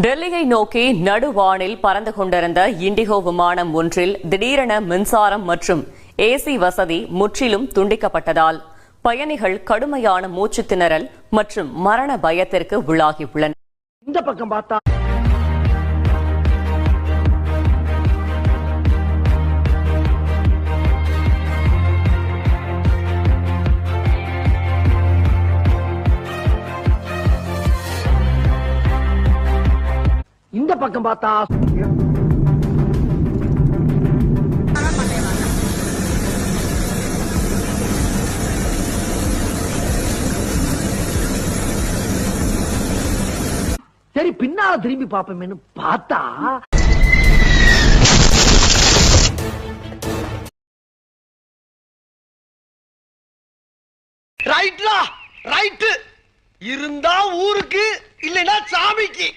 டெல்லியை நோக்கி நடுவானில் பறந்து கொண்டிருந்த இண்டிகோ விமானம் ஒன்றில் திடீரென மின்சாரம் மற்றும் ஏசி வசதி முற்றிலும் துண்டிக்கப்பட்டதால் பயணிகள் கடுமையான மூச்சுத் திணறல் மற்றும் மரண பயத்திற்கு உள்ளாகியுள்ளனர். இந்த பக்கம் பார்த்தா இந்த பக்கம் பார்த்தா சரி பின்னால திரும்பி பாப்போமேன்னு பார்த்தா ரைட்லா ரைட் இருந்தா ஊருக்கு இல்லைன்னா சாமிக்கு.